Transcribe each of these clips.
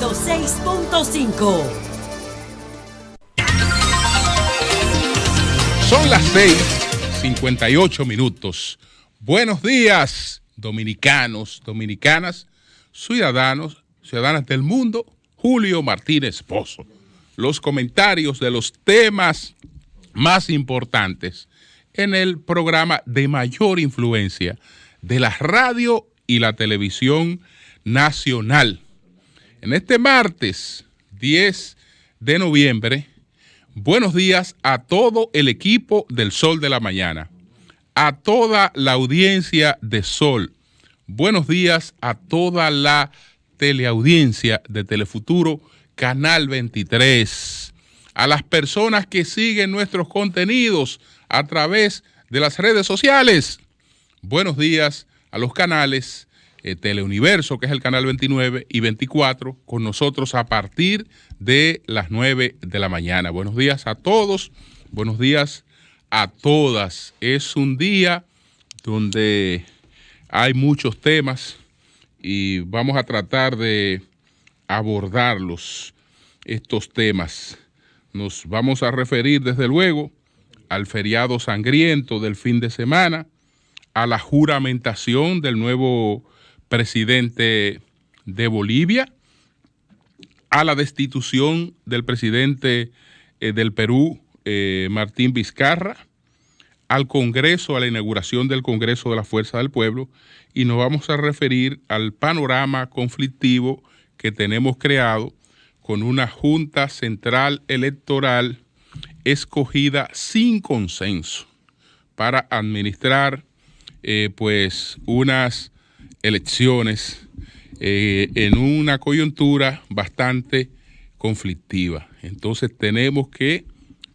106.5. Son las 6:58. Buenos días, dominicanos, dominicanas, ciudadanas del mundo. Julio Martínez Pozo. Los comentarios de los temas más importantes en el programa de mayor influencia de la radio y la televisión nacional. En este martes 10 de noviembre, buenos días a todo el equipo del Sol de la Mañana, a toda la audiencia de Sol. Buenos días a toda la teleaudiencia de Telefuturo, Canal 23, a las personas que siguen nuestros contenidos a través de las redes sociales. Buenos días a los canales Teleuniverso, que es el canal 29 y 24, con nosotros a partir de las 9 de la mañana. Buenos días a todos, buenos días a todas. Es un día donde hay muchos temas y vamos a tratar de abordarlos, estos temas. Nos vamos a referir desde luego al feriado sangriento del fin de semana, a la juramentación del nuevo presidente de Bolivia, a la destitución del presidente del Perú, Martín Vizcarra, al Congreso, a la inauguración del Congreso de la Fuerza del Pueblo, y nos vamos a referir al panorama conflictivo que tenemos creado con una Junta Central Electoral escogida sin consenso para administrar pues unas elecciones en una coyuntura bastante conflictiva. Entonces tenemos que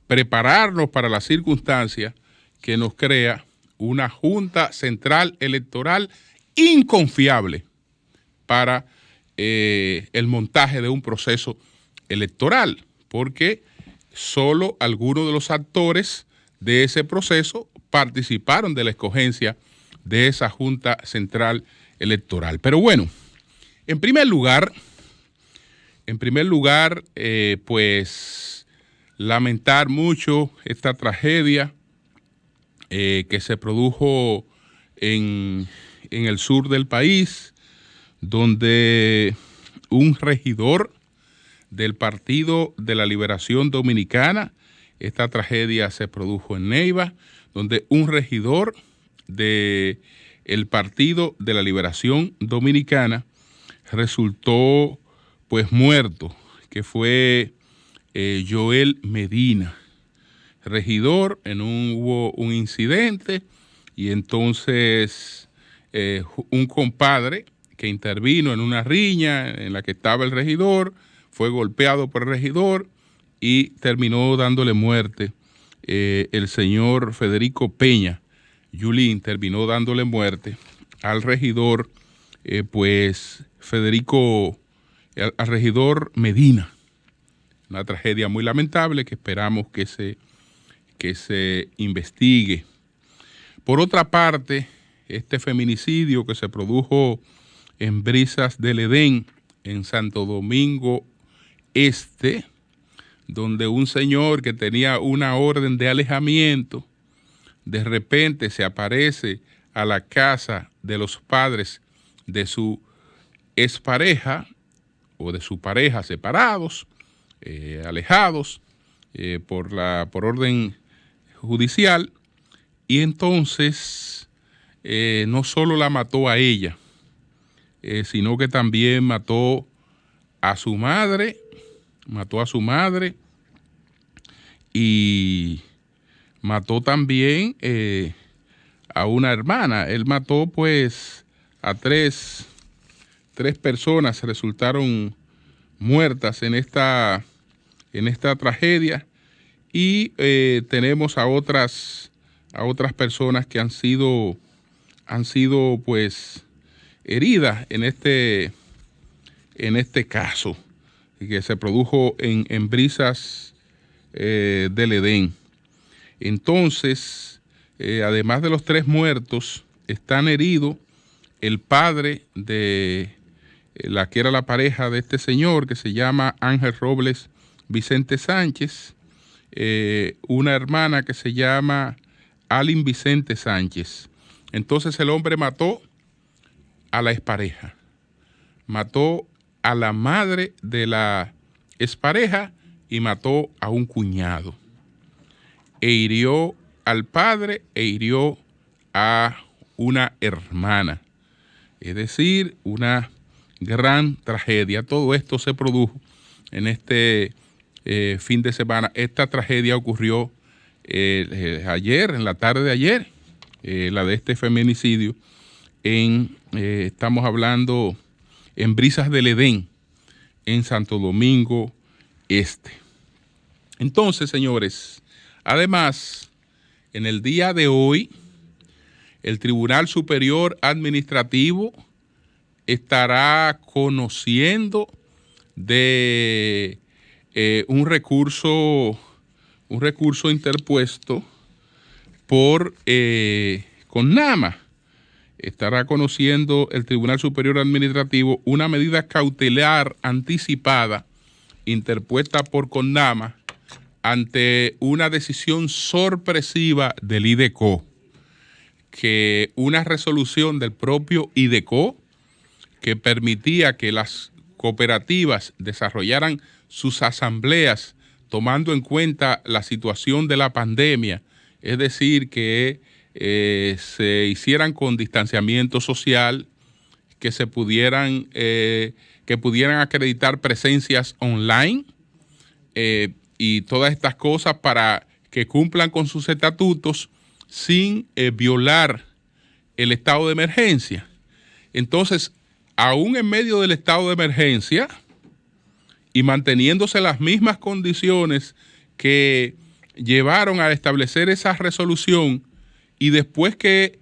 prepararnos para la circunstancia que nos crea una Junta Central Electoral inconfiable para el montaje de un proceso electoral, porque solo algunos de los actores de ese proceso participaron de la escogencia de esa Junta Central Electoral. Pero bueno, en primer lugar, pues lamentar mucho esta tragedia que se produjo en el sur del país, donde un regidor del Partido de la Liberación Dominicana, esta tragedia se produjo en Neiva, donde un regidor del Partido de la Liberación Dominicana resultó pues muerto, que fue Joel Medina, regidor. Hubo un incidente y entonces un compadre que intervino en una riña en la que estaba el regidor fue golpeado por el regidor y terminó dándole muerte. El señor Federico Peña Yulín terminó dándole muerte al regidor, al regidor Medina. Una tragedia muy lamentable que esperamos que se investigue. Por otra parte, este feminicidio que se produjo en Brisas del Edén, en Santo Domingo Este, donde un señor que tenía una orden de alejamiento, de repente se aparece a la casa de los padres de su expareja o de su pareja separados, alejados por orden judicial, y entonces no solo la mató a ella, sino que también mató a su madre y mató también a una hermana. Él mató pues a tres personas, resultaron muertas en esta tragedia, y tenemos a otras personas que han sido pues heridas en este caso que se produjo en Brisas del Edén. Entonces, además de los 3 muertos, están heridos el padre de la que era la pareja de este señor que se llama Ángel Robles Vicente Sánchez, una hermana que se llama Alin Vicente Sánchez. Entonces el hombre mató a la expareja, mató a la madre de la expareja y mató a un cuñado, e hirió al padre e hirió a una hermana. Es decir, una gran tragedia. Todo esto se produjo en este fin de semana. Esta tragedia ocurrió ayer, en la tarde de ayer, la de este feminicidio, estamos hablando en Brisas del Edén, en Santo Domingo Este. Entonces, señores, además, en el día de hoy, el Tribunal Superior Administrativo estará conociendo de un recurso interpuesto por CONAMA. Estará conociendo el Tribunal Superior Administrativo una medida cautelar anticipada interpuesta por CONAMA ante una decisión sorpresiva del IDECO, que una resolución del propio IDECO que permitía que las cooperativas desarrollaran sus asambleas tomando en cuenta la situación de la pandemia, es decir, que se hicieran con distanciamiento social, que se pudieran acreditar presencias online y todas estas cosas para que cumplan con sus estatutos sin violar el estado de emergencia. Entonces, aún en medio del estado de emergencia y manteniéndose las mismas condiciones que llevaron a establecer esa resolución, y después que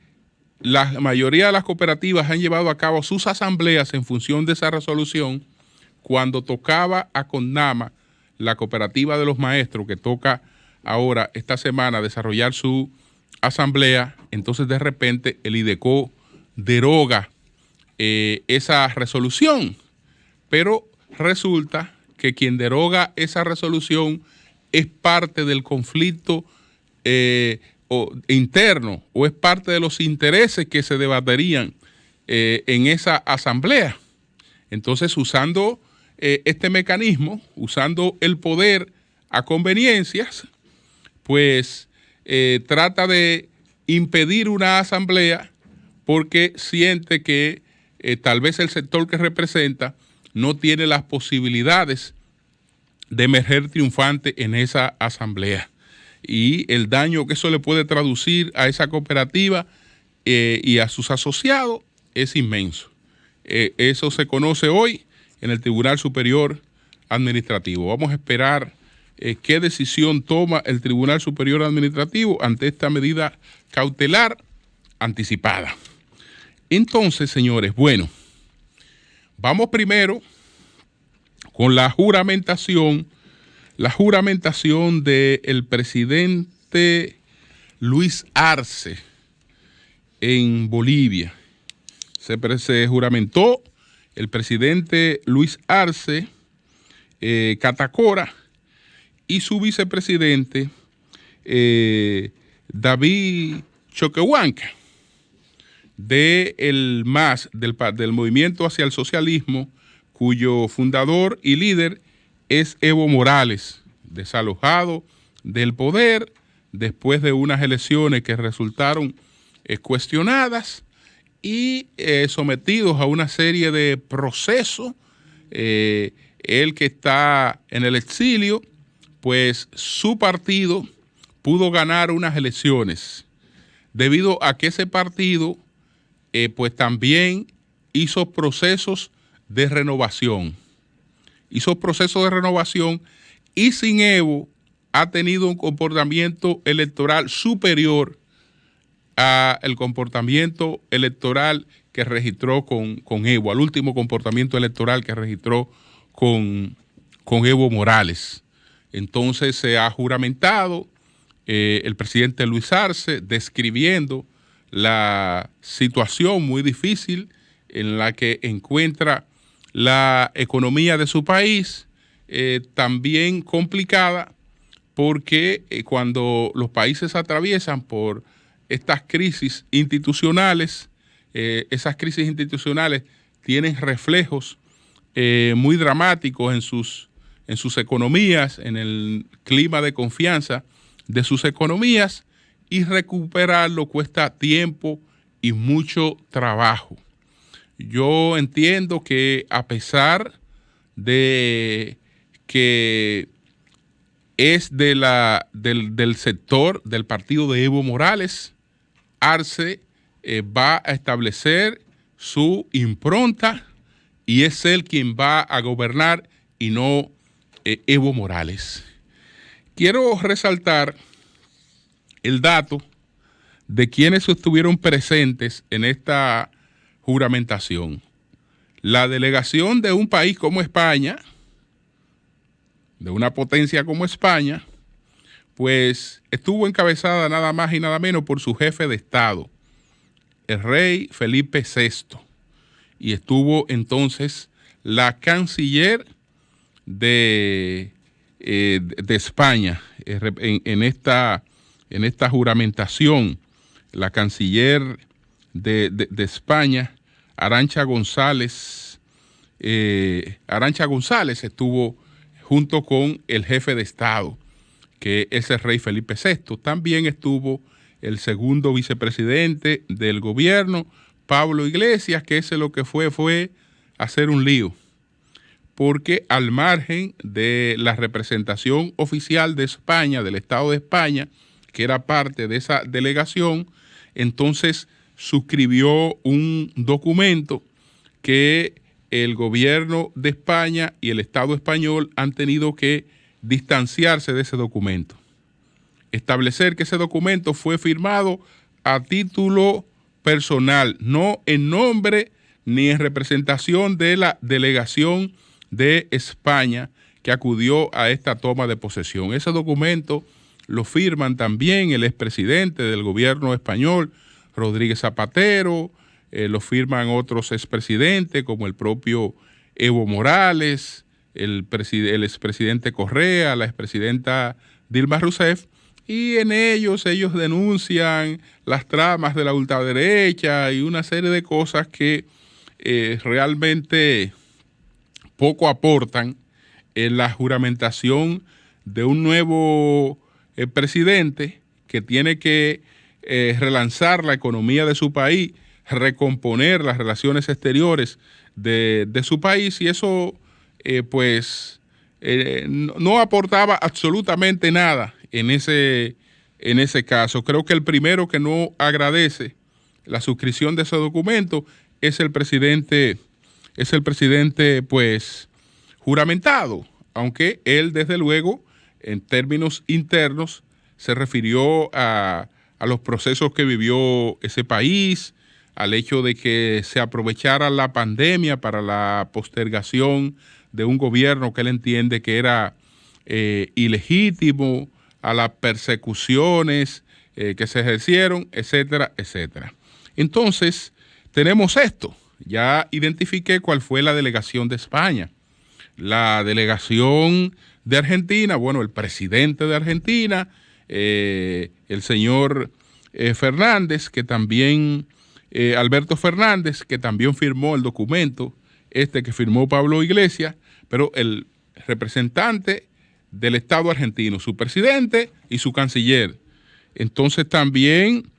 la mayoría de las cooperativas han llevado a cabo sus asambleas en función de esa resolución, cuando tocaba a CONAMA, la cooperativa de los maestros, que toca ahora esta semana desarrollar su asamblea, entonces de repente el IDECO deroga esa resolución, pero resulta que quien deroga esa resolución es parte del conflicto interno, o es parte de los intereses que se debaterían en esa asamblea. Entonces, usando este mecanismo, usando el poder a conveniencias, pues trata de impedir una asamblea porque siente que tal vez el sector que representa no tiene las posibilidades de emerger triunfante en esa asamblea. Y el daño que eso le puede traducir a esa cooperativa y a sus asociados es inmenso. Eso se conoce hoy en el Tribunal Superior Administrativo. Vamos a esperar qué decisión toma el Tribunal Superior Administrativo ante esta medida cautelar anticipada. Entonces, señores, bueno, vamos primero con la juramentación del presidente Luis Arce en Bolivia. Se juramentó el presidente Luis Arce Catacora y su vicepresidente David Choquehuanca del MAS, del Movimiento hacia el Socialismo, cuyo fundador y líder es Evo Morales, desalojado del poder después de unas elecciones que resultaron cuestionadas y sometidos a una serie de procesos. Él que está en el exilio, pues su partido pudo ganar unas elecciones debido a que ese partido pues también hizo procesos de renovación. Y sin Evo ha tenido un comportamiento electoral superior al comportamiento electoral que registró con Evo, al último comportamiento electoral que registró con Evo Morales. Entonces se ha juramentado el presidente Luis Arce describiendo la situación muy difícil en la que encuentra la economía de su país, también complicada, porque cuando los países atraviesan por estas crisis institucionales, esas crisis institucionales tienen reflejos muy dramáticos en sus economías, en el clima de confianza de sus economías, y recuperarlo cuesta tiempo y mucho trabajo. Yo entiendo que a pesar de que es del sector del partido de Evo Morales, Arce va a establecer su impronta y es él quien va a gobernar y no Evo Morales. Quiero resaltar el dato de quienes estuvieron presentes en esta juramentación. La delegación de un país como España, de una potencia como España, pues estuvo encabezada nada más y nada menos por su jefe de Estado, el rey Felipe VI, y estuvo entonces la canciller de España en esta juramentación. La canciller de España, Arantxa González, estuvo junto con el jefe de Estado, que es el rey Felipe VI. También estuvo el segundo vicepresidente del gobierno, Pablo Iglesias, que ese lo que fue hacer un lío, porque al margen de la representación oficial de España, del Estado de España, que era parte de esa delegación, entonces suscribió un documento que el gobierno de España y el Estado español han tenido que distanciarse de ese documento. Establecer que ese documento fue firmado a título personal, no en nombre ni en representación de la delegación de España que acudió a esta toma de posesión. Ese documento lo firman también el expresidente del gobierno español, Rodríguez Zapatero, lo firman otros expresidentes como el propio Evo Morales, el expresidente Correa, la expresidenta Dilma Rousseff, y en ellos denuncian las tramas de la ultraderecha y una serie de cosas que realmente poco aportan en la juramentación de un nuevo presidente que tiene que relanzar la economía de su país, recomponer las relaciones exteriores de su país, y eso no aportaba absolutamente nada en ese caso. Creo que el primero que no agradece la suscripción de ese documento es el presidente pues juramentado, aunque él desde luego en términos internos se refirió a los procesos que vivió ese país, al hecho de que se aprovechara la pandemia para la postergación de un gobierno que él entiende que era ilegítimo, a las persecuciones que se ejercieron, etcétera, etcétera. Entonces, tenemos esto. Ya identifiqué cuál fue la delegación de España. La delegación de Argentina, bueno, el presidente de Argentina, el señor Fernández, que también, Alberto Fernández, que también firmó el documento, que firmó Pablo Iglesias, pero el representante del Estado argentino, su presidente y su canciller. Entonces también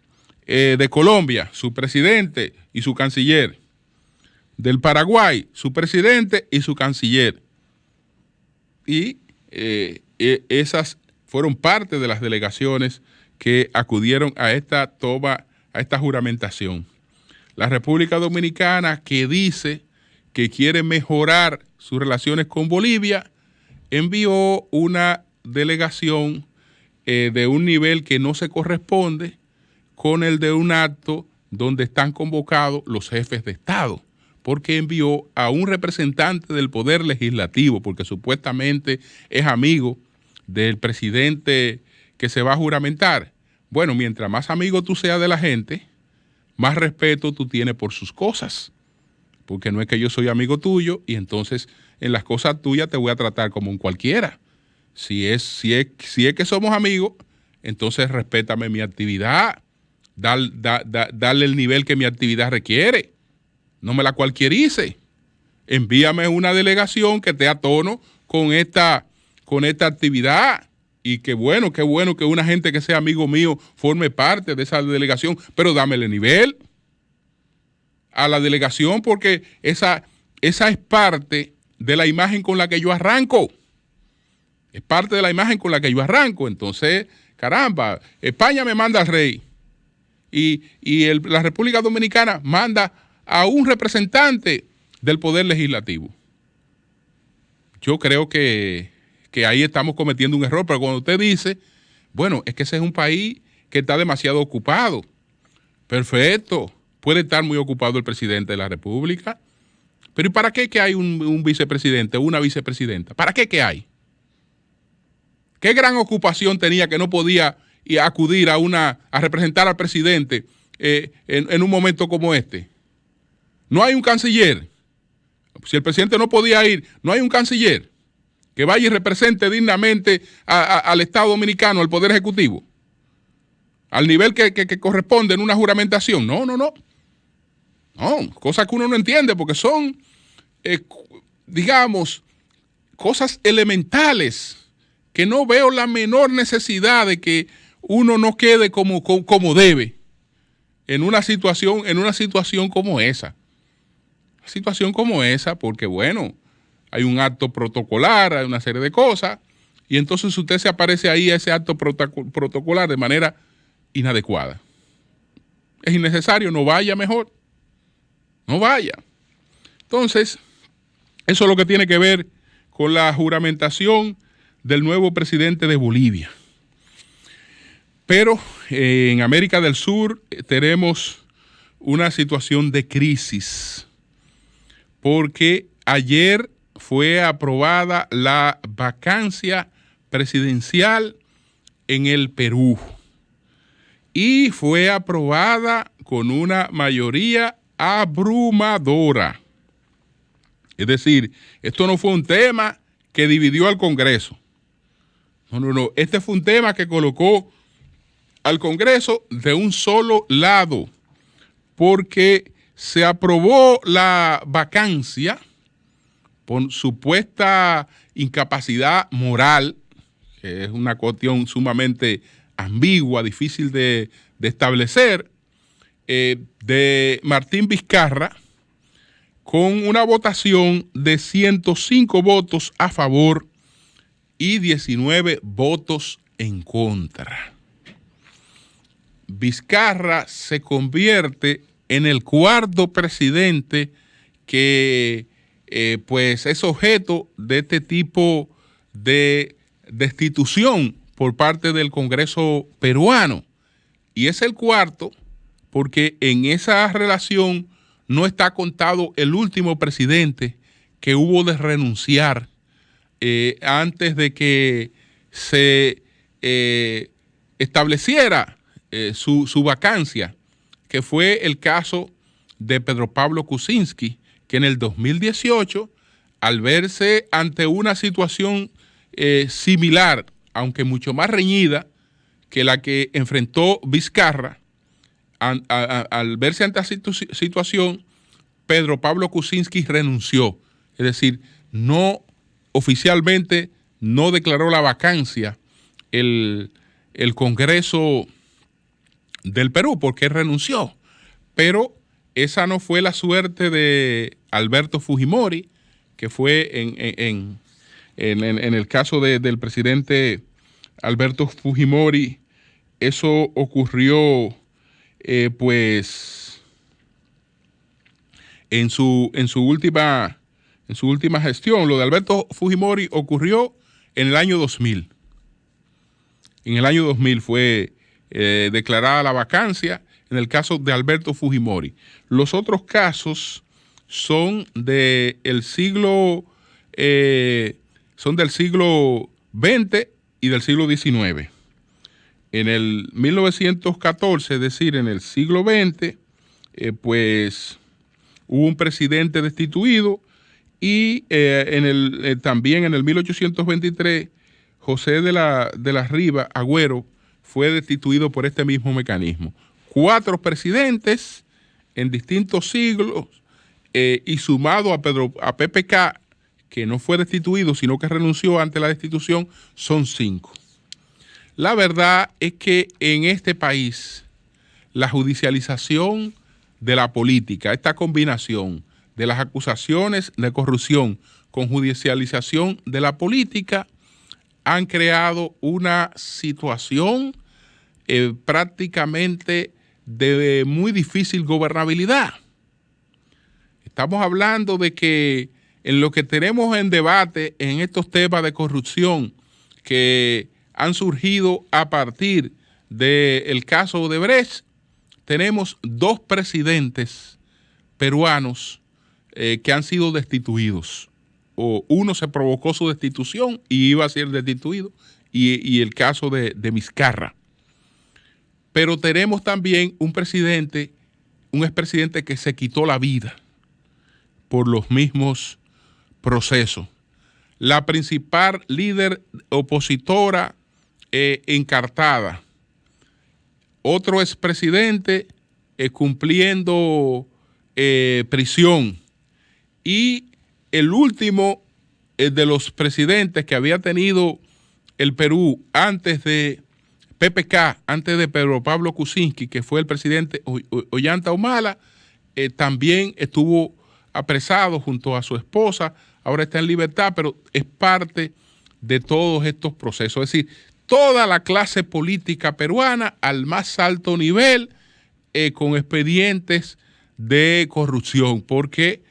de Colombia, su presidente y su canciller. Del Paraguay, su presidente y su canciller. Y esas fueron parte de las delegaciones que acudieron a esta toma, a esta juramentación. La República Dominicana, que dice que quiere mejorar sus relaciones con Bolivia, envió una delegación de un nivel que no se corresponde con el de un acto donde están convocados los jefes de Estado, porque envió a un representante del Poder Legislativo, porque supuestamente es amigo del presidente que se va a juramentar. Bueno, mientras más amigo tú seas de la gente, más respeto tú tienes por sus cosas. porque no es que yo soy amigo tuyo y entonces en las cosas tuyas te voy a tratar como un cualquiera. Si es que somos amigos, entonces respétame mi actividad, dale el nivel que mi actividad requiere, no me la cualquierice. Envíame una delegación que esté a tono con esta actividad. Y qué bueno que una gente que sea amigo mío forme parte de esa delegación, pero dámele nivel a la delegación, porque esa es parte de la imagen con la que yo arranco. Es parte de la imagen con la que yo arranco. Entonces, caramba, España me manda al rey y la República Dominicana manda a un representante del Poder Legislativo. Yo creo que ahí estamos cometiendo un error, pero cuando usted dice, bueno, es que ese es un país que está demasiado ocupado. Perfecto, puede estar muy ocupado el presidente de la República, pero ¿y para qué que hay un vicepresidente o una vicepresidenta? ¿Para qué que hay? ¿Qué gran ocupación tenía que no podía acudir a representar al presidente en un momento como este? No hay un canciller. Si el presidente no podía ir, no hay un canciller que vaya y represente dignamente al Estado Dominicano, al Poder Ejecutivo, al nivel que corresponde en una juramentación. No, cosas que uno no entiende porque son, digamos, cosas elementales que no veo la menor necesidad de que uno no quede como debe en una situación como esa. Una situación como esa, porque bueno, hay un acto protocolar, hay una serie de cosas, y entonces usted se aparece ahí a ese acto protocolar de manera inadecuada. Es innecesario, no vaya mejor. No vaya. Entonces, eso es lo que tiene que ver con la juramentación del nuevo presidente de Bolivia. Pero en América del Sur tenemos una situación de crisis, porque ayer fue aprobada la vacancia presidencial en el Perú y fue aprobada con una mayoría abrumadora. Es decir, esto no fue un tema que dividió al Congreso. No. Este fue un tema que colocó al Congreso de un solo lado, porque se aprobó la vacancia por supuesta incapacidad moral, es una cuestión sumamente ambigua, difícil de establecer, de Martín Vizcarra, con una votación de 105 votos a favor y 19 votos en contra. Vizcarra se convierte en el cuarto presidente que pues es objeto de este tipo de destitución por parte del Congreso peruano. Y es el cuarto porque en esa relación no está contado el último presidente que hubo de renunciar antes de que se estableciera su vacancia, que fue el caso de Pedro Pablo Kuczynski, que en el 2018, al verse ante una situación similar, aunque mucho más reñida que la que enfrentó Vizcarra, al verse ante esa situación, Pedro Pablo Kuczynski renunció. Es decir, oficialmente no declaró la vacancia el Congreso del Perú, porque renunció. Pero esa no fue la suerte de Alberto Fujimori, que fue en el caso del presidente Alberto Fujimori. Eso ocurrió pues en su última gestión. Lo de Alberto Fujimori ocurrió en el año 2000. En el año 2000 fue declarada la vacancia en el caso de Alberto Fujimori. Los otros casos son del siglo XX y del siglo XIX. En el 1914, es decir, en el siglo XX, pues hubo un presidente destituido y también en el 1823 José de la Riva Agüero fue destituido por este mismo mecanismo. 4 presidentes en distintos siglos y sumado a PPK, que no fue destituido, sino que renunció ante la destitución, son 5. La verdad es que en este país la judicialización de la política, esta combinación de las acusaciones de corrupción con judicialización de la política, han creado una situación prácticamente de muy difícil gobernabilidad. Estamos hablando de que en lo que tenemos en debate en estos temas de corrupción que han surgido a partir del caso de Brecht, tenemos 2 presidentes peruanos que han sido destituidos. Uno se provocó su destitución y iba a ser destituido, y el caso de Vizcarra. Pero tenemos también un expresidente que se quitó la vida por los mismos procesos. La principal líder opositora encartada. Otro expresidente cumpliendo prisión. Y el último de los presidentes que había tenido el Perú antes de PPK, antes de Pedro Pablo Kuczynski, que fue el presidente Ollanta Humala, también estuvo apresado junto a su esposa, ahora está en libertad, pero es parte de todos estos procesos. Es decir, toda la clase política peruana al más alto nivel con expedientes de corrupción, porque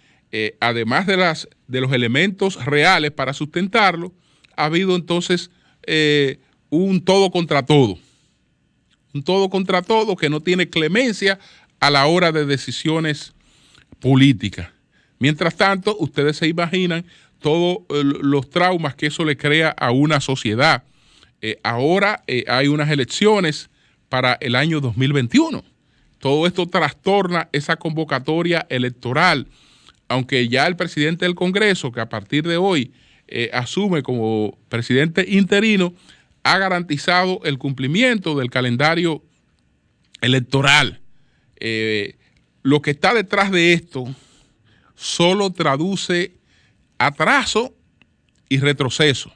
además de los elementos reales para sustentarlo, ha habido entonces un todo contra todo. Un todo contra todo que no tiene clemencia a la hora de decisiones políticas. Mientras tanto, ustedes se imaginan todos los traumas que eso le crea a una sociedad. Ahora hay unas elecciones para el año 2021. Todo esto trastorna esa convocatoria electoral, aunque ya el presidente del Congreso, que a partir de hoy asume como presidente interino, ha garantizado el cumplimiento del calendario electoral. Lo que está detrás de esto solo traduce atraso y retroceso.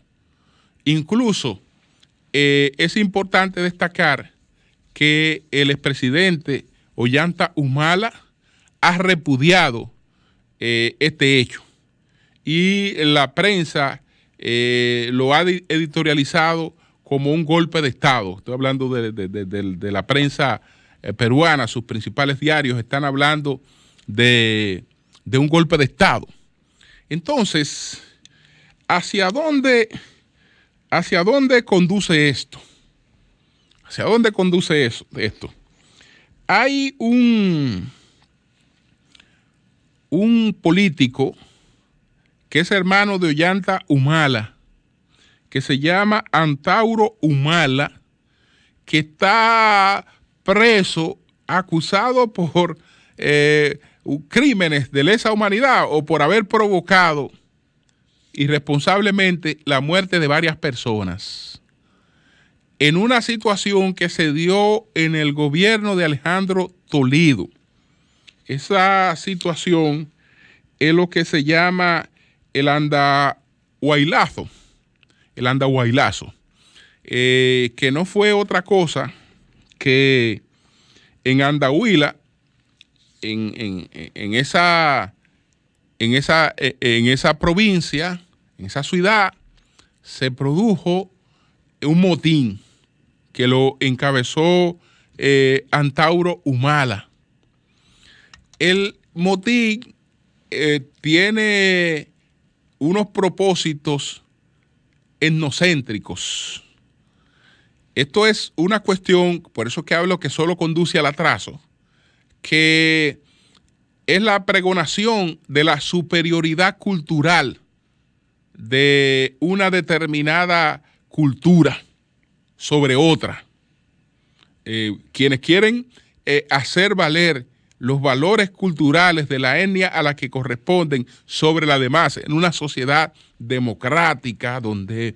Incluso es importante destacar que el expresidente Ollanta Humala ha repudiado este hecho y la prensa lo ha editorializado como un golpe de Estado. Estoy hablando de la prensa peruana, sus principales diarios están hablando de un golpe de Estado. Entonces, ¿hacia dónde conduce esto? ¿Hacia dónde conduce esto? Hay un político que es hermano de Ollanta Humala, que se llama Antauro Humala, que está preso, acusado por crímenes de lesa humanidad o por haber provocado irresponsablemente la muerte de varias personas en una situación que se dio en el gobierno de Alejandro Toledo. Esa situación es lo que se llama el andahuaylazo, que no fue otra cosa que en Andahuila, en esa provincia, en esa ciudad, se produjo un motín que lo encabezó Antauro Humala. El motín tiene unos propósitos etnocéntricos. Esto es una cuestión, por eso que hablo que solo conduce al atraso, que es la pregonación de la superioridad cultural de una determinada cultura sobre otra. Quienes quieren hacer valer los valores culturales de la etnia a la que corresponden sobre la demás, en una sociedad democrática donde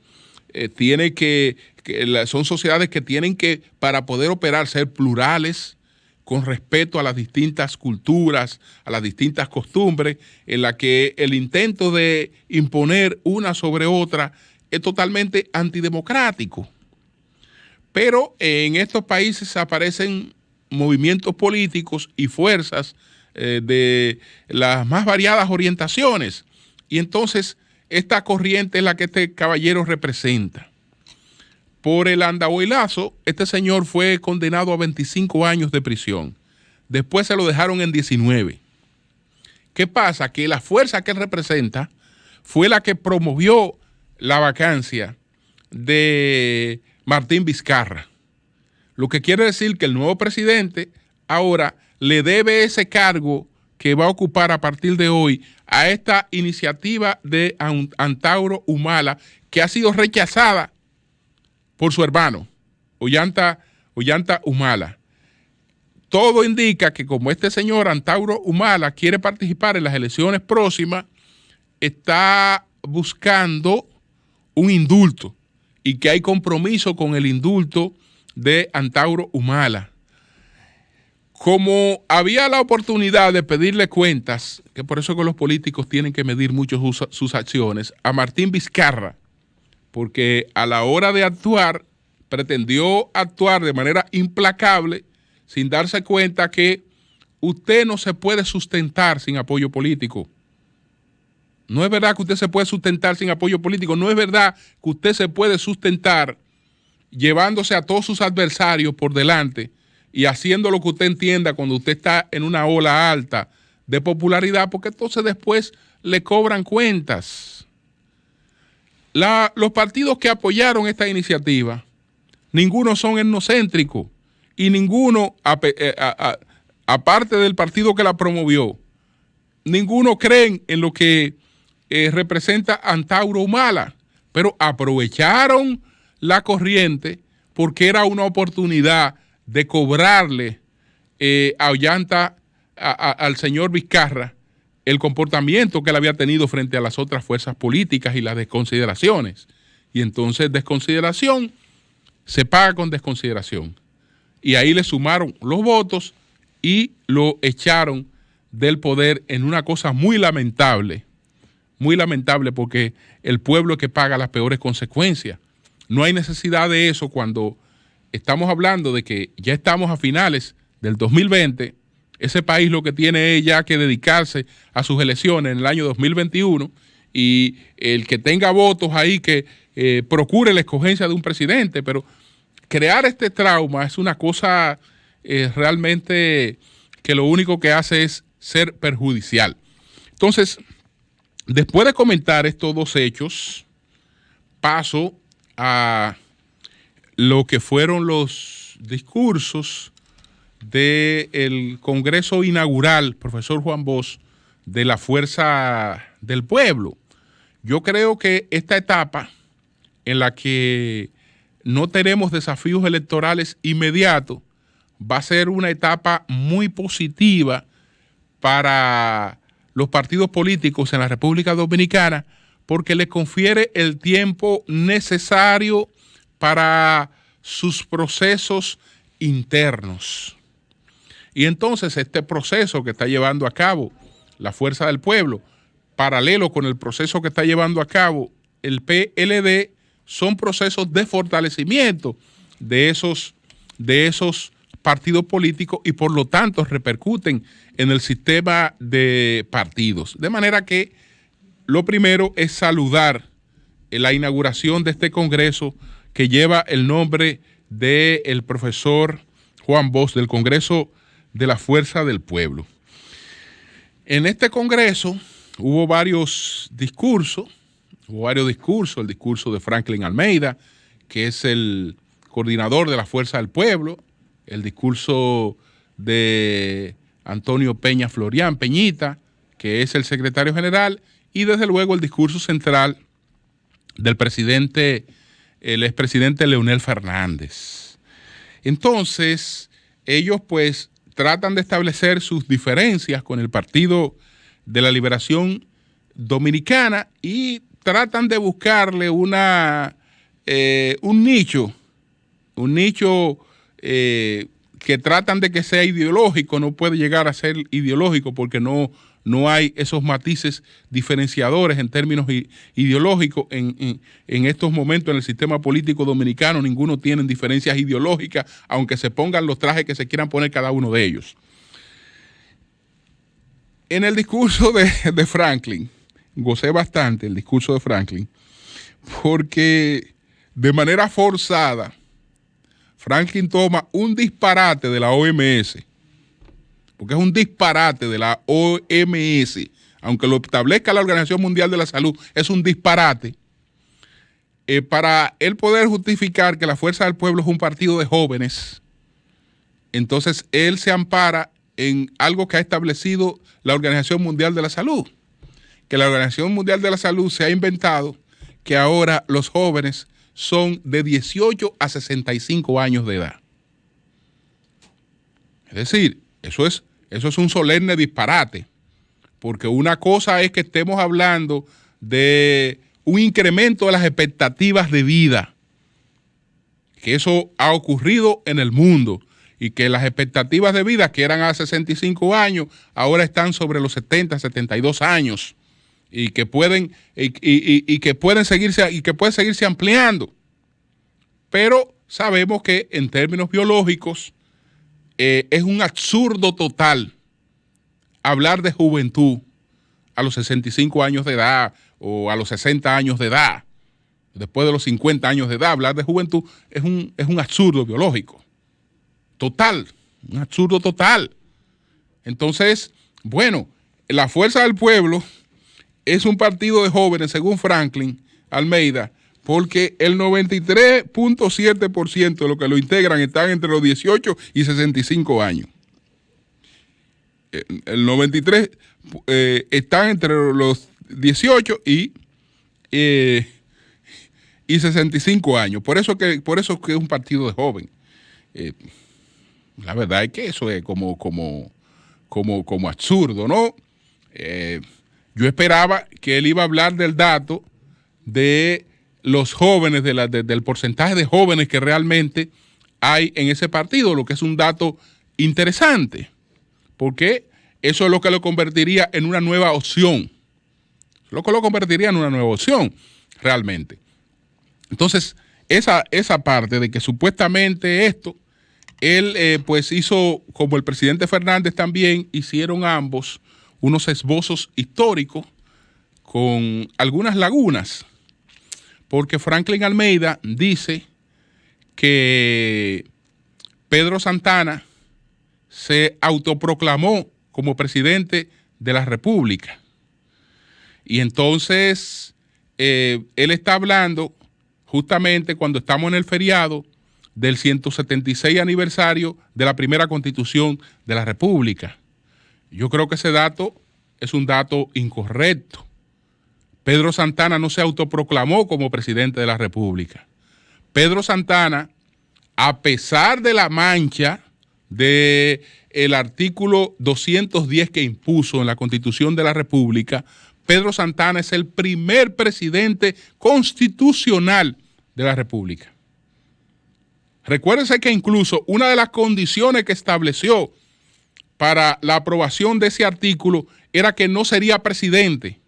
son sociedades que tienen que, para poder operar, ser plurales, con respeto a las distintas culturas, a las distintas costumbres, en la que el intento de imponer una sobre otra es totalmente antidemocrático. Pero en estos países aparecen movimientos políticos y fuerzas de las más variadas orientaciones. Y entonces esta corriente es la que este caballero representa. Por el andahuaylazo, este señor fue condenado a 25 años de prisión. Después se lo dejaron en 19. ¿Qué pasa? Que la fuerza que él representa fue la que promovió la vacancia de Martín Vizcarra. Lo que quiere decir que el nuevo presidente ahora le debe ese cargo que va a ocupar a partir de hoy a esta iniciativa de Antauro Humala, que ha sido rechazada por su hermano, Ollanta Humala. Todo indica que como este señor Antauro Humala quiere participar en las elecciones próximas, está buscando un indulto y que hay compromiso con el indulto de Antauro Humala. Como había la oportunidad de pedirle cuentas, que por eso que los políticos tienen que medir mucho sus acciones, a Martín Vizcarra, porque a la hora de actuar, pretendió actuar de manera implacable, sin darse cuenta que usted no se puede sustentar sin apoyo político. No es verdad que usted se puede sustentar sin apoyo político. No es verdad que usted se puede sustentar llevándose a todos sus adversarios por delante y haciendo lo que usted entienda cuando usted está en una ola alta de popularidad, porque entonces después le cobran cuentas. Los partidos que apoyaron esta iniciativa, ninguno son etnocéntricos y ninguno, aparte del partido que la promovió, ninguno creen en lo que representa Antauro Humala, pero aprovecharon la corriente porque era una oportunidad de cobrarle al señor Vizcarra el comportamiento que él había tenido frente a las otras fuerzas políticas y las desconsideraciones. Y entonces desconsideración se paga con desconsideración. Y ahí le sumaron los votos y lo echaron del poder en una cosa muy lamentable porque el pueblo es que paga las peores consecuencias. No hay necesidad de eso cuando estamos hablando de que ya estamos a finales del 2020, ese país lo que tiene es ya que dedicarse a sus elecciones en el año 2021 y el que tenga votos ahí que procure la escogencia de un presidente, pero crear este trauma es una cosa realmente que lo único que hace es ser perjudicial. Entonces, después de comentar estos dos hechos, paso a lo que fueron los discursos del Congreso inaugural, profesor Juan Bosch, de la Fuerza del Pueblo. Yo creo que esta etapa en la que no tenemos desafíos electorales inmediatos va a ser una etapa muy positiva para los partidos políticos en la República Dominicana porque le confiere el tiempo necesario para sus procesos internos. Y entonces este proceso que está llevando a cabo la Fuerza del Pueblo, paralelo con el proceso que está llevando a cabo el PLD, son procesos de fortalecimiento de esos partidos políticos y por lo tanto repercuten en el sistema de partidos. De manera que lo primero es saludar la inauguración de este congreso que lleva el nombre del profesor Juan Bosch, del Congreso de la Fuerza del Pueblo. En este congreso hubo varios discursos, el discurso de Franklin Almeida, que es el coordinador de la Fuerza del Pueblo, el discurso de Antonio Peña Florián, Peñita, que es el secretario general, y desde luego el discurso central del presidente, el expresidente Leonel Fernández. Entonces, ellos pues tratan de establecer sus diferencias con el Partido de la Liberación Dominicana y tratan de buscarle un nicho que tratan de que sea ideológico. No puede llegar a ser ideológico porque no hay esos matices diferenciadores en términos ideológicos en estos momentos en el sistema político dominicano. Ninguno tiene diferencias ideológicas, aunque se pongan los trajes que se quieran poner cada uno de ellos. En el discurso de Franklin, gocé bastante el discurso de Franklin, porque de manera forzada Franklin toma un disparate de la OMS, porque es un disparate de la OMS, aunque lo establezca la Organización Mundial de la Salud, es un disparate, para él poder justificar que la Fuerza del Pueblo es un partido de jóvenes. Entonces él se ampara en algo que ha establecido la Organización Mundial de la Salud, que la Organización Mundial de la Salud se ha inventado que ahora los jóvenes son de 18 a 65 años de edad. Es decir, eso es un solemne disparate, porque una cosa es que estemos hablando de un incremento de las expectativas de vida, que eso ha ocurrido en el mundo, y que las expectativas de vida que eran a 65 años, ahora están sobre los 70, 72 años, y que pueden seguirse ampliando. Pero sabemos que en términos biológicos es un absurdo total hablar de juventud a los 65 años de edad o a los 60 años de edad. Después de los 50 años de edad, hablar de juventud es un absurdo biológico. Total, un absurdo total. Entonces, bueno, la Fuerza del Pueblo es un partido de jóvenes, según Franklin Almeida, porque el 93.7% de los que lo integran están entre los 18 y 65 años. El 93 están entre los 18 y 65 años. Por eso que es un partido de joven. La verdad es que eso es como absurdo, ¿no? Yo esperaba que él iba a hablar del dato de los jóvenes, del porcentaje de jóvenes que realmente hay en ese partido, lo que es un dato interesante, porque eso es lo que lo convertiría en una nueva opción. Realmente. Entonces, esa parte de que supuestamente esto, él pues hizo, como el presidente Fernández también, hicieron ambos unos esbozos históricos con algunas lagunas, porque Franklin Almeida dice que Pedro Santana se autoproclamó como presidente de la República. Y entonces él está hablando justamente cuando estamos en el feriado del 176 aniversario de la primera Constitución de la República. Yo creo que ese dato es un dato incorrecto. Pedro Santana no se autoproclamó como presidente de la República. Pedro Santana, a pesar de la mancha del artículo 210 que impuso en la Constitución de la República, Pedro Santana es el primer presidente constitucional de la República. Recuérdense que incluso una de las condiciones que estableció para la aprobación de ese artículo era que no sería presidente.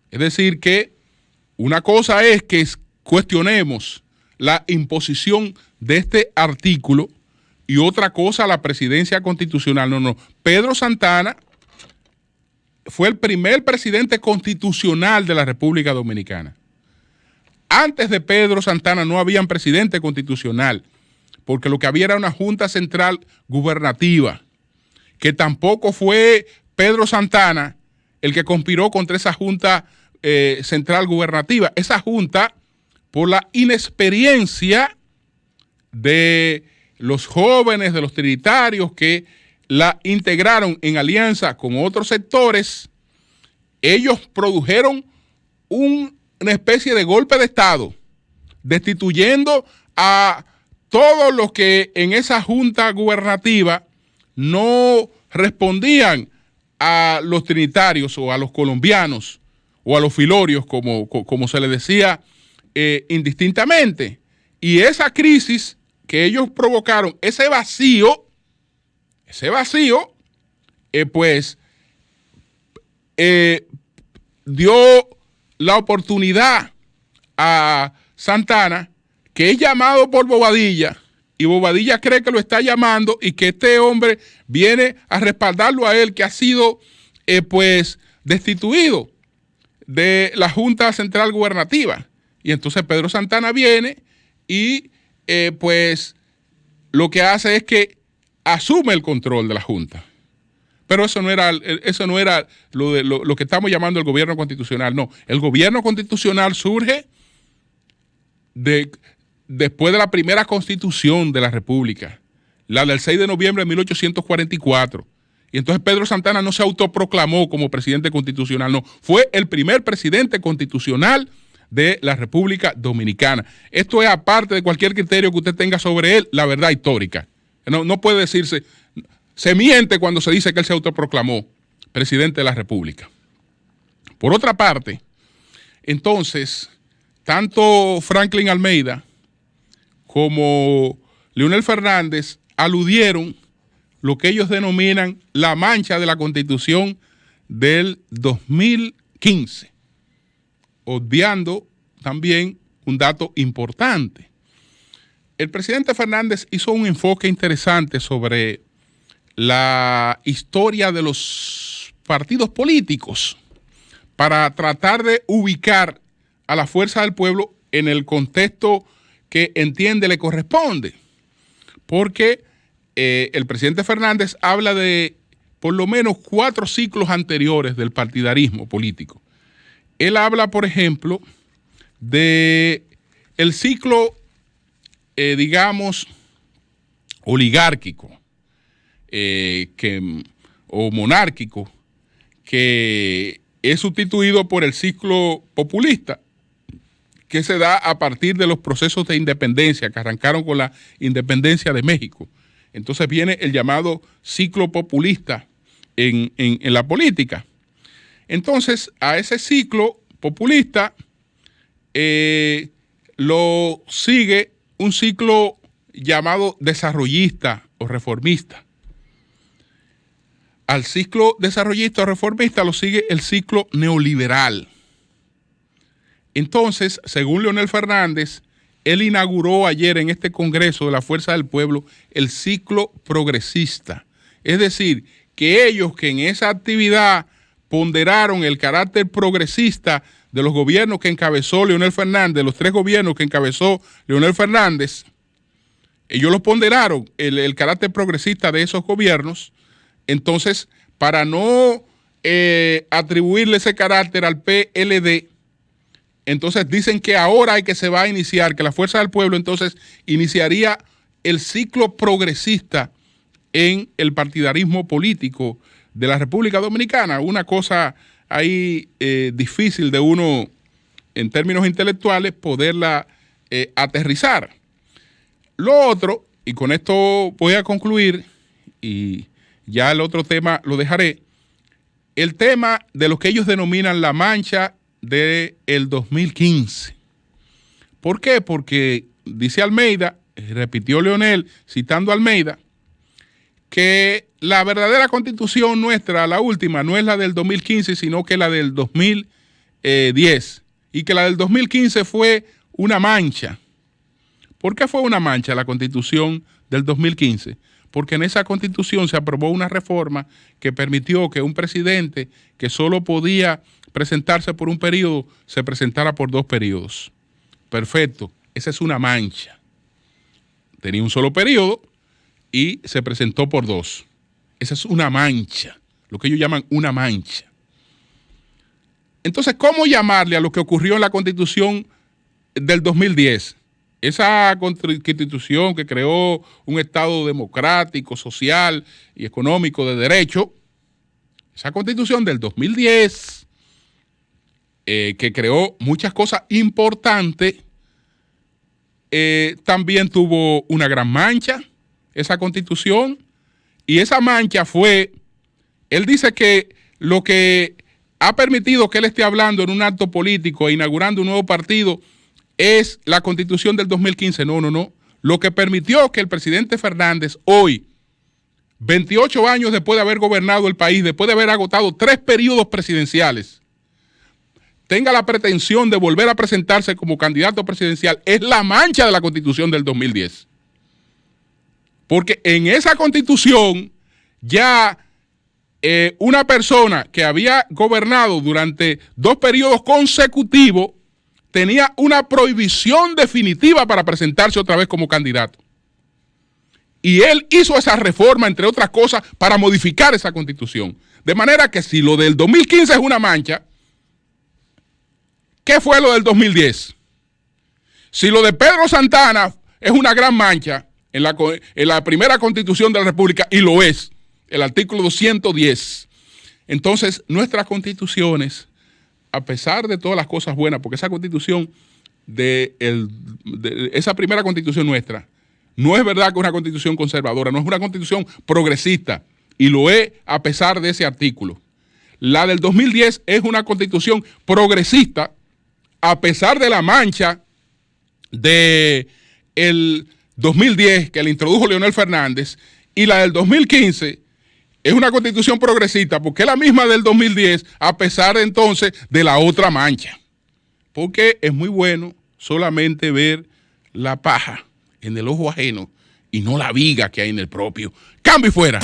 Es decir, que una cosa es que cuestionemos la imposición de este artículo y otra cosa la presidencia constitucional. No. Pedro Santana fue el primer presidente constitucional de la República Dominicana. Antes de Pedro Santana no había un presidente constitucional, porque lo que había era una Junta Central Gubernativa, que tampoco fue Pedro Santana el que conspiró contra esa Junta Central Gubernativa. Esa Junta, por la inexperiencia de los jóvenes, de los trinitarios que la integraron en alianza con otros sectores, ellos produjeron una especie de golpe de Estado, destituyendo a todos los que en esa Junta Gubernativa no respondían a los trinitarios o a los colombianos o a los filorios, como se les decía indistintamente. Y esa crisis que ellos provocaron, ese vacío, pues dio la oportunidad a Santana, que es llamado por Bobadilla, y Bobadilla cree que lo está llamando y que este hombre viene a respaldarlo a él, que ha sido pues destituido de la Junta Central Gubernativa. Y entonces Pedro Santana viene y pues lo que hace es que asume el control de la Junta. Pero eso no era lo que estamos llamando el gobierno constitucional. No, el gobierno constitucional surge después de la primera constitución de la República, la del 6 de noviembre de 1844. Y entonces Pedro Santana no se autoproclamó como presidente constitucional, no. Fue el primer presidente constitucional de la República Dominicana. Esto es aparte de cualquier criterio que usted tenga sobre él, la verdad histórica. No puede decirse, se miente cuando se dice que él se autoproclamó presidente de la República. Por otra parte, entonces, tanto Franklin Almeida como Leonel Fernández aludieron lo que ellos denominan la mancha de la Constitución del 2015, obviando también un dato importante. El presidente Fernández hizo un enfoque interesante sobre la historia de los partidos políticos para tratar de ubicar a la Fuerza del Pueblo en el contexto que entiende le corresponde, porque el presidente Fernández habla de por lo menos 4 ciclos anteriores del partidarismo político. Él habla, por ejemplo, de el ciclo, digamos, oligárquico o monárquico, que es sustituido por el ciclo populista, que se da a partir de los procesos de independencia que arrancaron con la independencia de México. Entonces viene el llamado ciclo populista en la política. Entonces, a ese ciclo populista lo sigue un ciclo llamado desarrollista o reformista. Al ciclo desarrollista o reformista lo sigue el ciclo neoliberal. Entonces, según Leonel Fernández, él inauguró ayer en este Congreso de la Fuerza del Pueblo el ciclo progresista. Es decir, que ellos que en esa actividad ponderaron el carácter progresista de los gobiernos que encabezó Leonel Fernández, los 3 gobiernos que encabezó Leonel Fernández, ellos los ponderaron, el carácter progresista de esos gobiernos. Entonces, para no atribuirle ese carácter al PLD, entonces dicen que ahora hay que se va a iniciar, que la Fuerza del Pueblo entonces iniciaría el ciclo progresista en el partidarismo político de la República Dominicana. Una cosa ahí difícil de uno, en términos intelectuales, poderla aterrizar. Lo otro, y con esto voy a concluir, y ya el otro tema lo dejaré, el tema de lo que ellos denominan la mancha del 2015. ¿Por qué? Porque dice Almeida, repitió Leonel, citando a Almeida, que la verdadera constitución nuestra, la última, no es la del 2015, sino que la del 2010. Y que la del 2015 fue una mancha. ¿Por qué fue una mancha la constitución del 2015? Porque en esa constitución se aprobó una reforma que permitió que un presidente que solo podía presentarse por un periodo, se presentara por 2 periodos. Perfecto, esa es una mancha. Tenía un solo periodo y se presentó por 2. Esa es una mancha, lo que ellos llaman una mancha. Entonces, ¿cómo llamarle a lo que ocurrió en la Constitución del 2010? Esa Constitución que creó un Estado democrático, social y económico de derecho, esa Constitución del 2010, que creó muchas cosas importantes, también tuvo una gran mancha, esa Constitución, Y esa mancha fue, él dice que lo que ha permitido que él esté hablando en un acto político e inaugurando un nuevo partido es la Constitución del 2015. No. Lo que permitió que el presidente Fernández hoy, 28 años después de haber gobernado el país, después de haber agotado 3 periodos presidenciales, tenga la pretensión de volver a presentarse como candidato presidencial, es la mancha de la Constitución del 2010. Porque en esa Constitución ya una persona que había gobernado durante 2 periodos consecutivos tenía una prohibición definitiva para presentarse otra vez como candidato. Y él hizo esa reforma, entre otras cosas, para modificar esa Constitución. De manera que si lo del 2015 es una mancha, ¿qué fue lo del 2010? Si lo de Pedro Santana es una gran mancha en la primera Constitución de la República, y lo es, el artículo 210, entonces nuestras constituciones, a pesar de todas las cosas buenas, porque esa Constitución, esa primera Constitución nuestra, no es verdad que es una Constitución conservadora, no es una Constitución progresista, y lo es a pesar de ese artículo. La del 2010 es una Constitución progresista, a pesar de la mancha del 2010 que le introdujo Leonel Fernández, y la del 2015 es una Constitución progresista porque es la misma del 2010, a pesar de entonces de la otra mancha. Porque es muy bueno solamente ver la paja en el ojo ajeno y no la viga que hay en el propio. ¡Cambio y fuera!